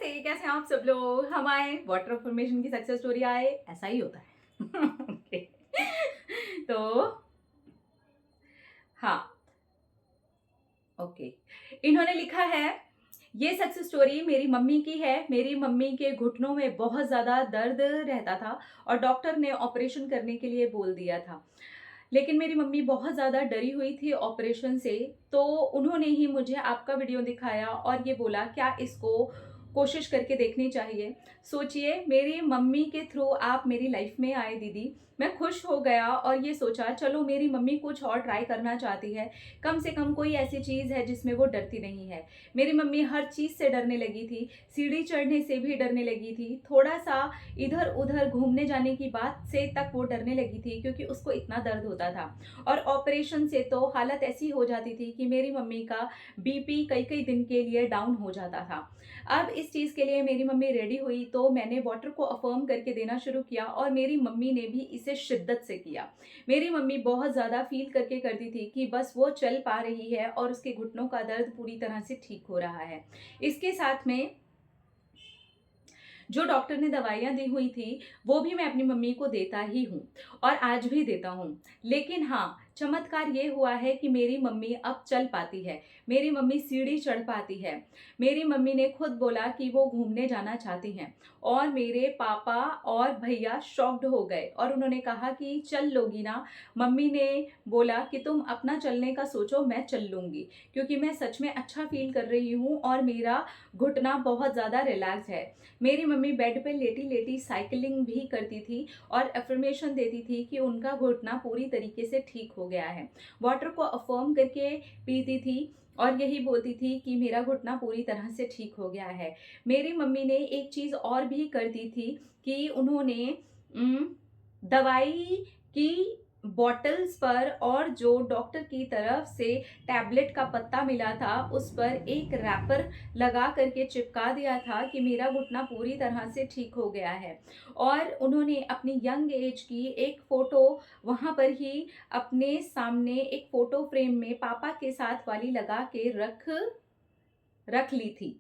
नमस्ते, कैसे हैं आप सब लोग। हम आए वाटर फॉर्मेशन की सक्सेस स्टोरी आए, ऐसा ही होता है। ओके। तो हाँ, ओके। इन्होंने लिखा है, ये सक्सेस स्टोरी मेरी मम्मी की है। मेरी मम्मी के घुटनों में बहुत ज़्यादा दर्द रहता था और डॉक्टर ने ऑपरेशन करने के लिए बोल दिया था। लेकिन मेरी मम्मी बहुत ज़्यादा डरी हुई थी ऑपरेशन से, तो उन्होंने ही मुझे आपका वीडियो दिखाया और ये बोला क्या इसको कोशिश करके देखनी चाहिए। सोचिए, मेरी मम्मी के थ्रू आप मेरी लाइफ में आए दीदी। मैं खुश हो गया और ये सोचा चलो मेरी मम्मी कुछ और ट्राई करना चाहती है, कम से कम कोई ऐसी चीज़ है जिसमें वो डरती नहीं है। मेरी मम्मी हर चीज़ से डरने लगी थी, सीढ़ी चढ़ने से भी डरने लगी थी, थोड़ा सा इधर उधर घूमने जाने की बात से तक वो डरने लगी थी क्योंकि उसको इतना दर्द होता था। और ऑपरेशन से तो हालत ऐसी हो जाती थी कि मेरी मम्मी का बीपी कई कई दिन के लिए डाउन हो जाता था। अब इस चीज़ के लिए मेरी मम्मी रेडी हुई तो मैंने वाटर को अफर्म करके देना शुरू किया और मेरी मम्मी ने भी इसे शिद्दत से किया। मेरी मम्मी बहुत ज़्यादा फील करके करती थी कि बस वो चल पा रही है और उसके घुटनों का दर्द पूरी तरह से ठीक हो रहा है। इसके साथ में जो डॉक्टर ने दवाइयाँ दी हुई थी, वो भी मैं अपनी मम्मी को देता ही हूँ और आज भी देता हूँ। लेकिन हाँ, चमत्कार ये हुआ है कि मेरी मम्मी अब चल पाती है, मेरी मम्मी सीढ़ी चढ़ पाती है। मेरी मम्मी ने खुद बोला कि वो घूमने जाना चाहती हैं और मेरे पापा और भैया शॉक्ड हो गए और उन्होंने कहा कि चल लोगी ना? मम्मी ने बोला कि तुम अपना चलने का सोचो, मैं चल लूँगी, क्योंकि मैं सच में अच्छा फ़ील कर रही हूँ और मेरा घुटना बहुत ज़्यादा रिलैक्स है। मेरी मम्मी बेड पे लेटी-लेटी साइकिलिंग भी करती थी और अफ़र्मेशन देती थी कि उनका घुटना पूरी तरीके से ठीक हो गया है। वाटर को अफ़र्म करके पीती थी और यही बोलती थी कि मेरा घुटना पूरी तरह से ठीक हो गया है। मेरी मम्मी ने एक चीज़ और भी कर दी थी कि उन्होंने दवाई की बॉटल्स पर और जो डॉक्टर की तरफ से टैबलेट का पत्ता मिला था, उस पर एक रैपर लगा करके चिपका दिया था कि मेरा घुटना पूरी तरह से ठीक हो गया है। और उन्होंने अपनी यंग एज की एक फ़ोटो वहाँ पर ही अपने सामने एक फ़ोटो फ्रेम में पापा के साथ वाली लगा के रख ली थी।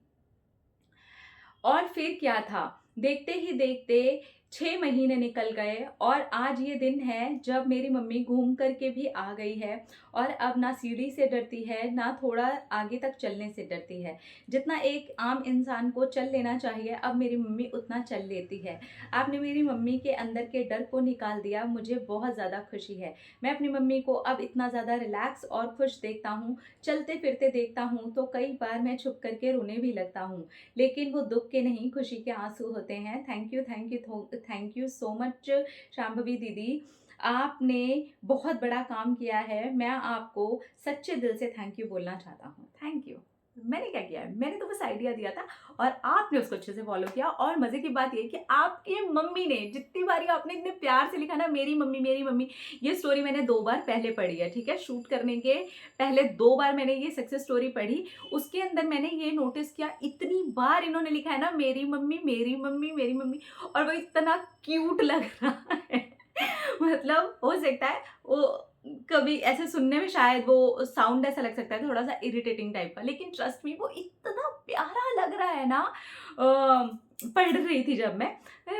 और फिर क्या था, देखते ही देखते 6 महीने निकल गए और आज ये दिन है जब मेरी मम्मी घूम कर के भी आ गई है और अब ना सीढ़ी से डरती है, ना थोड़ा आगे तक चलने से डरती है। जितना एक आम इंसान को चल लेना चाहिए, अब मेरी मम्मी उतना चल लेती है। आपने मेरी मम्मी के अंदर के डर को निकाल दिया, मुझे बहुत ज़्यादा खुशी है। मैं अपनी मम्मी को अब इतना ज़्यादा रिलैक्स और खुश देखता हूँ, चलते-फिरते देखता हूँ तो कई बार मैं छुप कर के रोने भी लगता हूँ। लेकिन वो दुःख के नहीं, खुशी के आँसू होते हैं। Thank you so much Shambhavi दीदी। आपने बहुत बड़ा काम किया है। मैं आपको सच्चे दिल से थैंक यू बोलना चाहता हूँ। Thank you. मैंने क्या किया है? मैंने तो बस आइडिया दिया था और आपने उसको अच्छे से फ़ॉलो किया और मज़े की बात ये है कि आपकी मम्मी ने जितनी बारी आपने इतने प्यार से लिखा ना मेरी मम्मी, ये स्टोरी मैंने 2 बार पहले पढ़ी है, ठीक है? शूट करने के पहले 2 बार मैंने ये सक्सेस स्टोरी पढ़ी। उसके अंदर मैंने ये नोटिस किया, इतनी बार इन्होंने लिखा है ना मेरी मम्मी और वो इतना क्यूट लग रहा है। मतलब हो सकता है वो कभी ऐसे सुनने में शायद वो साउंड ऐसा लग सकता है थोड़ा-सा इरिटेटिंग टाइप का, लेकिन ट्रस्ट मी वो इतना प्यारा लग रहा है ना। पढ़ रही थी जब मैं,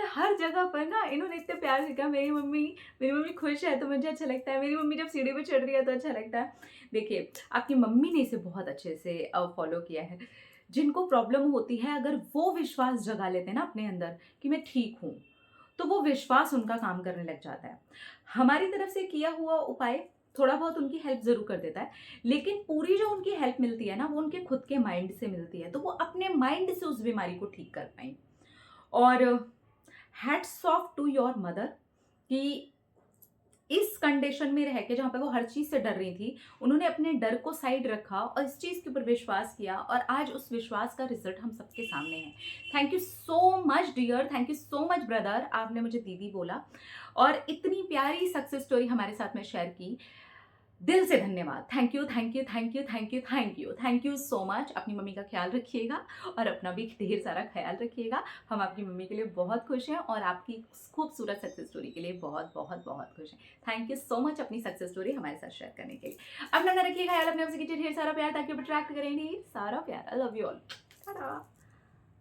हर जगह पर ना इन्होंने इतने प्यार से लिखा मेरी मम्मी खुश है तो मुझे अच्छा लगता है, मेरी मम्मी जब सीढ़ी पे चढ़ रही है तो अच्छा लगता है। देखिए, आपकी मम्मी ने इसे बहुत अच्छे से फ़ॉलो किया है। जिनको प्रॉब्लम होती है, अगर वो विश्वास जगा लेते हैं ना अपने अंदर कि मैं ठीक हूँ, तो वो विश्वास उनका काम करने लग जाता है। हमारी तरफ से किया हुआ उपाय थोड़ा बहुत उनकी हेल्प ज़रूर कर देता है, लेकिन पूरी जो उनकी हेल्प मिलती है ना, वो उनके खुद के माइंड से मिलती है, तो वो अपने माइंड से उस बीमारी को ठीक कर पाएँ। और hats off to your mother कि इस कंडीशन में रह के जहाँ पे वो हर चीज़ से डर रही थी, उन्होंने अपने डर को साइड रखा और इस चीज़ के ऊपर विश्वास किया और आज उस विश्वास का रिज़ल्ट हम सबके सामने है। Thank you so much dear, thank you so much brother, आपने मुझे दीदी बोला और इतनी प्यारी सक्सेस स्टोरी हमारे साथ में शेयर की। दिल से धन्यवाद। Thank you so much. अपनी मम्मी का ख़्याल रखिएगा और अपना भी ढेर सारा ख़्याल रखिएगा। हम आपकी मम्मी के लिए बहुत खुश हैं और आपकी खूबसूरत सक्सेस स्टोरी के लिए बहुत खुश हैं। थैंक यू सो मच अपनी सक्सेस स्टोरी हमारे साथ शेयर करने के लिए। अपना ध्यान रखिए, ख़्याल अपने आप से कीजिए ढेर सारा प्यार ताकि आप अट्रैक्ट करें ढेर सारा प्यार। I love you all. Tata.